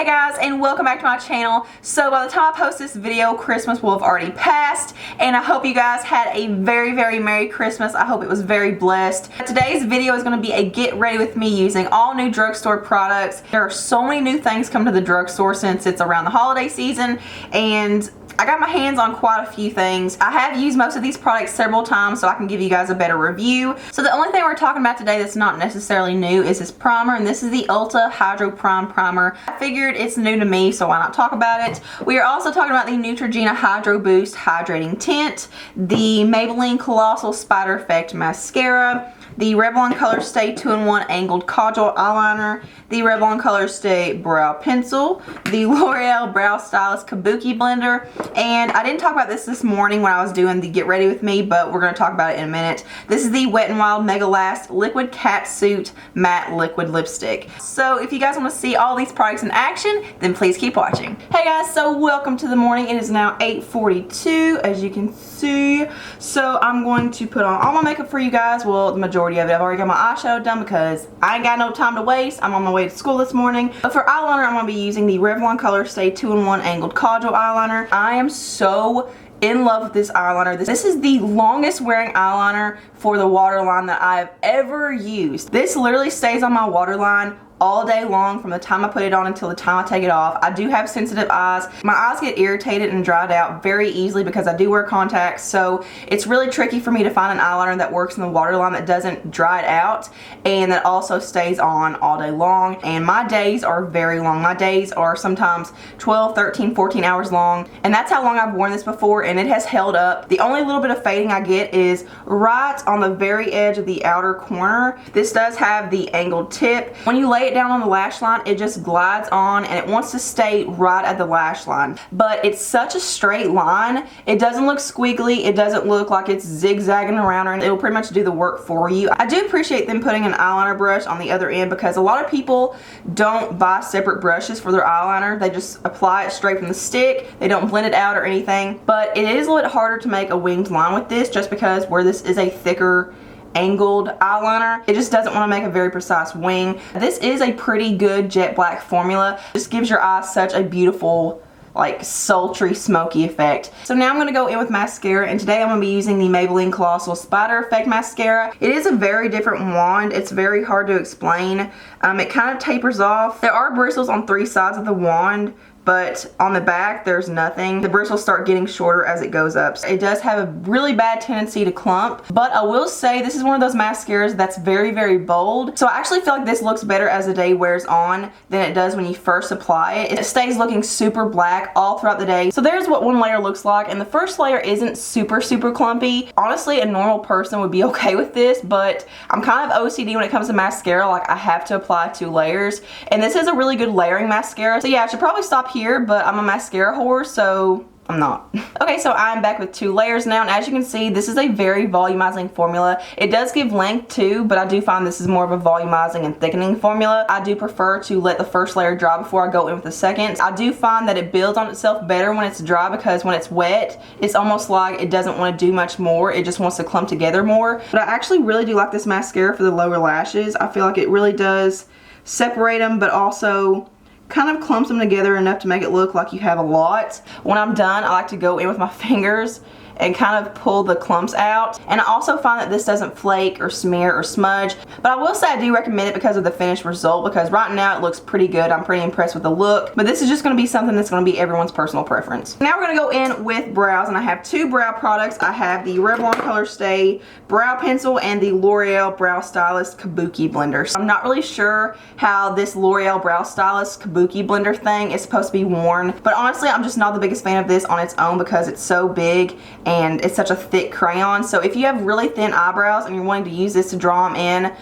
Hey guys, and welcome back to my channel. So by the time I post this video, Christmas will have already passed, and I hope you guys had a very Merry Christmas. I hope it was very blessed. Today's video is going to be a get ready with me using all new drugstore products. There are so many new things coming to the drugstore since it's around the holiday season, and I got my hands on quite a few things. I have used most of these products several times so I can give you guys a better review. So the only thing we're talking about today that's not necessarily new is this primer, and this is the ULTA Hydro Prime Primer. I figured it's new to me, so why not talk about it. We are also talking about the Neutrogena Hydro Boost Hydrating Tint, the Maybelline Colossal Spider Effect Mascara, the Revlon Colorstay 2-in-1 Angled Kaujal Eyeliner, the Revlon Colorstay Brow Pencil, the L'Oreal Brow Stylist Kabuki Blender, and I didn't talk about this morning when I was doing the Get Ready With Me, but we're going to talk about it in a minute. This is the Wet n Wild Mega Last Liquid Catsuit Matte Liquid Lipstick. So if you guys want to see all these products in action, then please keep watching. Hey guys, so welcome to the morning. It is now 8:42, as you can see. So I'm going to put on all my makeup for you guys. Well, the majority of it. I've already got my eyeshadow done because I ain't got no time to waste. I'm on my way to school this morning. But for eyeliner, I'm going to be using the Revlon Colorstay 2-in-1 Angled Kaujal Eyeliner. I am so in love with this eyeliner. This is the longest wearing eyeliner for the waterline that I've ever used. This literally stays on my waterline all day long from the time I put it on until the time I take it off. I do have sensitive eyes. My eyes get irritated and dried out very easily because I do wear contacts, so it's really tricky for me to find an eyeliner that works in the waterline that doesn't dry it out and that also stays on all day long. And my days are very long. My days are sometimes 12, 13, 14 hours long, and that's how long I've worn this before, and it has held up. The only little bit of fading I get is right on the very edge of the outer corner. This does have the angled tip. When you lay it down on the lash line, it just glides on and it wants to stay right at the lash line, but it's such a straight line. It doesn't look squiggly. It doesn't look like it's zigzagging around, and it'll pretty much do the work for you. I do appreciate them putting an eyeliner brush on the other end because a lot of people don't buy separate brushes for their eyeliner. They just apply it straight from the stick. They don't blend it out or anything, but it is a little bit harder to make a winged line with this just because where this is a thicker angled eyeliner, it just doesn't want to make a very precise wing. This is a pretty good jet black formula. It just gives your eyes such a beautiful, like, sultry smoky effect. So now I'm going to go in with mascara, and today I'm going to be using the Maybelline Colossal Spider Effect Mascara. It is a very different wand. It's very hard to explain. It kind of tapers off. There are bristles on 3 sides of the wand, but on the back there's nothing. The bristles start getting shorter as it goes up. So it does have a really bad tendency to clump, but I will say this is one of those mascaras that's very bold. So I actually feel like this looks better as the day wears on than it does when you first apply it. It stays looking super black all throughout the day. So there's what one layer looks like, and the first layer isn't super clumpy. Honestly, a normal person would be okay with this, but I'm kind of OCD when it comes to mascara. Like, I have to apply 2 layers, and this is a really good layering mascara. So yeah, I should probably stop here, but I'm a mascara whore, so I'm not. Okay, so I'm back with 2 layers now, and as you can see, this is a very volumizing formula. It does give length too, but I do find this is more of a volumizing and thickening formula. I do prefer to let the first layer dry before I go in with the second. I do find that it builds on itself better when it's dry, because when it's wet, it's almost like it doesn't want to do much more. It just wants to clump together more. But I actually really do like this mascara for the lower lashes. I feel like it really does separate them, but also kind of clumps them together enough to make it look like you have a lot. When I'm done, I like to go in with my fingers and kind of pull the clumps out. And I also find that this doesn't flake or smear or smudge, but I will say I do recommend it because of the finished result, because right now it looks pretty good. I'm pretty impressed with the look, but this is just going to be something that's going to be everyone's personal preference. Now we're going to go in with brows, and I have 2 brow products. I have the Revlon Colorstay Brow Pencil and the L'Oreal Brow Stylist Kabuki Blender. So I'm not really sure how this L'Oreal Brow Stylist Kabuki Blender thing is supposed to be worn, but honestly I'm just not the biggest fan of this on its own because it's so big and it's such a thick crayon. So if you have really thin eyebrows and you're wanting to use this to draw them in,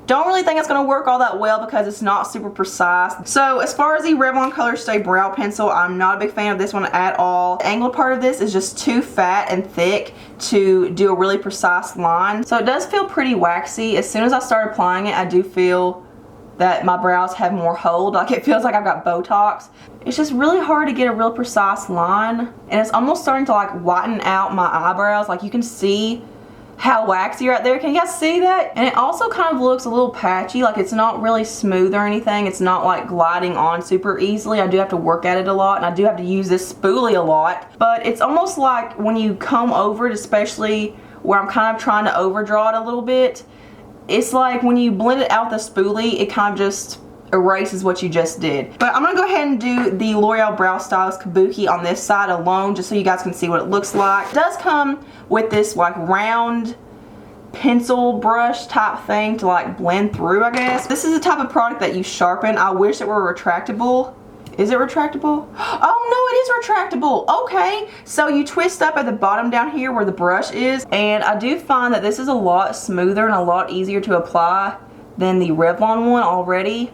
don't really think it's going to work all that well because it's not super precise. So as far as the Revlon Colorstay Brow Pencil, I'm not a big fan of this one at all. The angled part of this is just too fat and thick to do a really precise line. So it does feel pretty waxy. As soon as I start applying it, I do feel that my brows have more hold. Like, it feels like I've got Botox. It's just really hard to get a real precise line, and it's almost starting to like whiten out my eyebrows. Like, you can see how waxy right there. Can you guys see that? And it also kind of looks a little patchy, like it's not really smooth or anything. It's not like gliding on super easily. I do have to work at it a lot, and I do have to use this spoolie a lot. But it's almost like when you comb over it, especially where I'm kind of trying to overdraw it a little bit, it's like when you blend it out the spoolie, it kind of just erases what you just did. But I'm gonna go ahead and do the L'Oreal Brow Stylist Kabuki on this side alone, just so you guys can see what it looks like. It does come with this like round pencil brush type thing to like blend through, I guess. This is the type of product that you sharpen. I wish it were retractable. Is it retractable? Oh no, it is retractable. Okay, so you twist up at the bottom down here where the brush is, and I do find that this is a lot smoother and a lot easier to apply than the Revlon one already.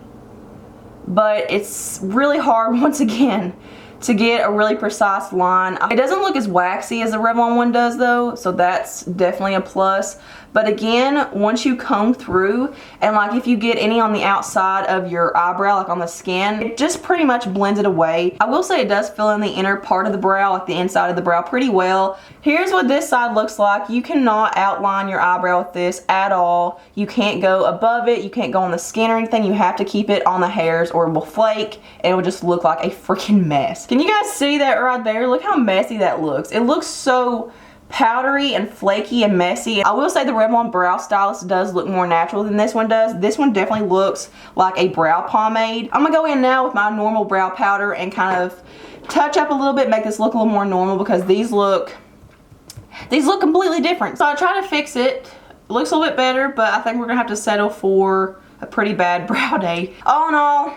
But it's really hard, once again, to get a really precise line. It doesn't look as waxy as the Revlon one does though, so that's definitely a plus. But again, once you comb through, and like if you get any on the outside of your eyebrow, like on the skin, it just pretty much blends it away. I will say it does fill in the inner part of the brow, like the inside of the brow, pretty well. Here's what this side looks like. You cannot outline your eyebrow with this at all. You can't go above it, you can't go on the skin or anything. You have to keep it on the hairs or it will flake and it will just look like a freaking mess. Can you guys see that right there? Look how messy that looks. It looks so powdery and flaky and messy. I will say the Revlon Brow Stylist does look more natural than this one does. This one definitely looks like a brow pomade. I'm gonna go in now with my normal brow powder and kind of touch up a little bit, make this look a little more normal, because these look completely different. So I try to fix it. It looks a little bit better, but I think we're gonna have to settle for a pretty bad brow day. All in all,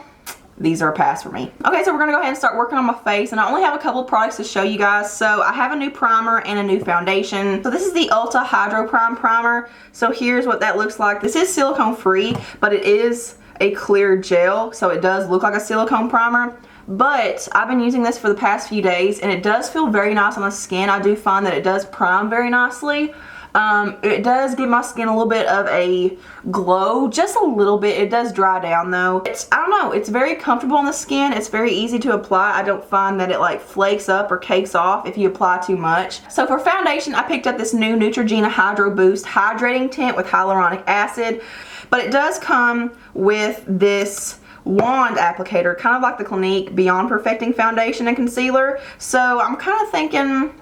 these are a pass for me. Okay, so we're gonna go ahead and start working on my face, and I only have a couple of products to show you guys. So I have a new primer and a new foundation. So this is the ULTA Hydro Prime Primer. So here's what that looks like. This is silicone free, but it is a clear gel, so it does look like a silicone primer. But I've been using this for the past few days, and it does feel very nice on the skin. I do find that it does prime very nicely. It does give my skin a little bit of a glow, just a little bit. It does dry down though. I don't know, it's very comfortable on the skin. It's very easy to apply. I don't find that it like flakes up or cakes off if you apply too much. So for foundation, I picked up this new Neutrogena Hydro Boost Hydrating Tint with hyaluronic acid. But it does come with this wand applicator, kind of like the Clinique Beyond Perfecting Foundation and Concealer. So I'm kind of thinking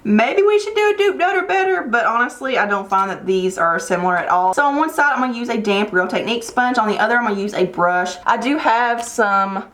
maybe we should do a dupe doter better, but honestly I don't find that these are similar at all. So on one side I'm going to use a damp Real Technique sponge, on the other I'm going to use a brush. I do have some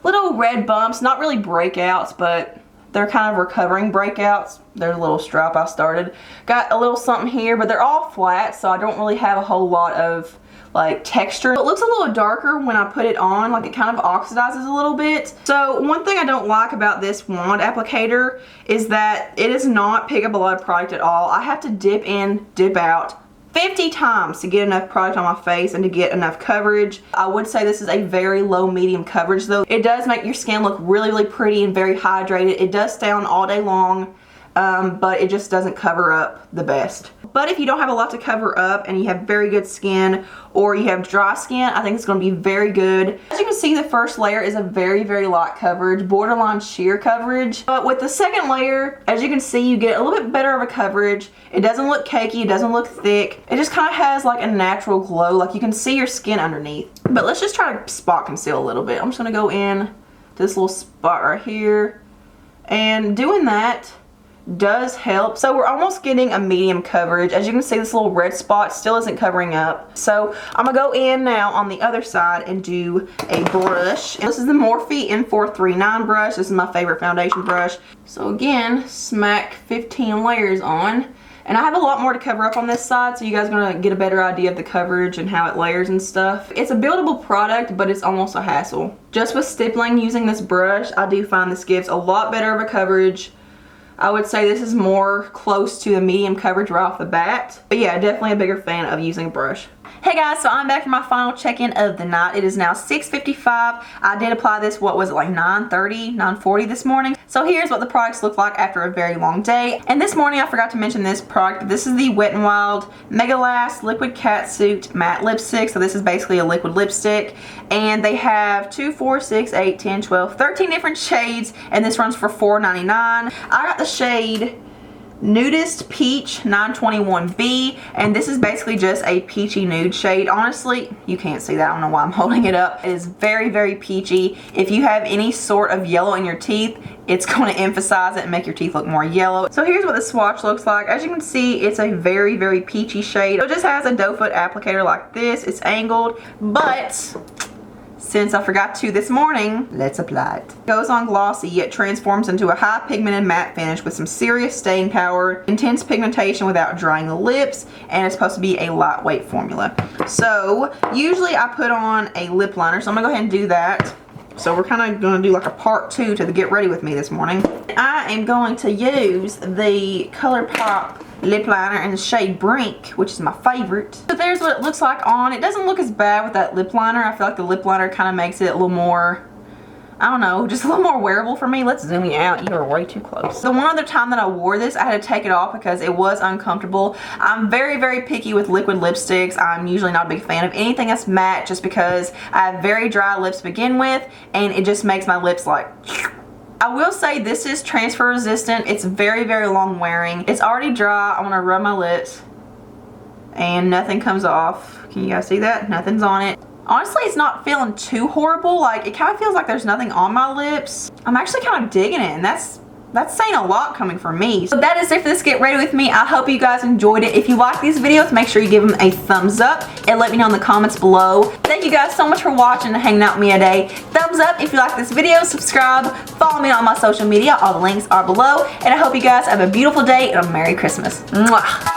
little red bumps, not really breakouts, but they're kind of recovering breakouts. There's a little stripe I started. Got a little something here, but they're all flat, so I don't really have a whole lot of like texture. It looks a little darker when I put it on, like it kind of oxidizes a little bit. So one thing I don't like about this wand applicator is that it does not pick up a lot of product at all. I have to dip in, dip out 50 times to get enough product on my face and to get enough coverage. I would say this is a very low medium coverage though. It does make your skin look really, really pretty and very hydrated. It does stay on all day long, but it just doesn't cover up the best. But if you don't have a lot to cover up and you have very good skin or you have dry skin, I think it's going to be very good. As you can see, the first layer is a very, very light coverage, borderline sheer coverage. But with the second layer, as you can see, you get a little bit better of a coverage. It doesn't look cakey, it doesn't look thick. It just kind of has like a natural glow, like you can see your skin underneath. But let's just try to spot conceal a little bit. I'm just going to go in to this little spot right here, and doing that does help. So we're almost getting a medium coverage. As you can see, this little red spot still isn't covering up. So I'm gonna go in now on the other side and do a brush. And this is the Morphe M439 brush. This is my favorite foundation brush. So again, smack 15 layers on. And I have a lot more to cover up on this side, so you guys are gonna get a better idea of the coverage and how it layers and stuff. It's a buildable product, but it's almost a hassle. Just with stippling using this brush, I do find this gives a lot better of a coverage. I would say this is more close to the medium coverage right off the bat. But yeah, definitely a bigger fan of using a brush. Hey guys, so I'm back for my final check-in of the night. It is now 6:55. I did apply this, what was it, like 9:30, 9:40 this morning. So here's what the products look like after a very long day. And this morning I forgot to mention this product. This is the Wet n Wild Mega Last Liquid Catsuit Matte Lipstick. So this is basically a liquid lipstick. And they have 2, 4, 6, 8, 10, 12, 13 different shades. And this runs for $4.99. I got the shade Nudist Peach 921B, and this is basically just a peachy nude shade. Honestly, you can't see that. I don't know why I'm holding it up. It is very, very peachy. If you have any sort of yellow in your teeth, it's going to emphasize it and make your teeth look more yellow. So here's what the swatch looks like. As you can see, it's a very, very peachy shade. It just has a doe foot applicator like this. It's angled, but since I forgot to this morning, let's apply it. It goes on glossy, yet transforms into a high pigmented matte finish with some serious staying power, intense pigmentation without drying the lips, and it's supposed to be a lightweight formula. So usually I put on a lip liner, so I'm gonna go ahead and do that. So we're kind of going to do like a part 2 to the get ready with me this morning. I am going to use the ColourPop lip liner in the shade Brink, which is my favorite. So there's what it looks like on. It doesn't look as bad with that lip liner. I feel like the lip liner kind of makes it a little more, I don't know, just a little more wearable for me. Let's zoom you out. You are way too close. So one other time that I wore this, I had to take it off because it was uncomfortable. I'm very, very picky with liquid lipsticks. I'm usually not a big fan of anything that's matte just because I have very dry lips to begin with, and it just makes my lips like... I will say this is transfer resistant. It's very, very long wearing. It's already dry. I'm gonna rub my lips and nothing comes off. Can you guys see that? Nothing's on it. Honestly, it's not feeling too horrible. Like, it kind of feels like there's nothing on my lips. I'm actually kind of digging it, and that's saying a lot coming from me. So that is it for this Get Ready With Me. I hope you guys enjoyed it. If you like these videos, make sure you give them a thumbs up and let me know in the comments below. Thank you guys so much for watching and hanging out with me today. Thumbs up if you like this video, subscribe, follow me on my social media. All the links are below. And I hope you guys have a beautiful day and a Merry Christmas. Mwah.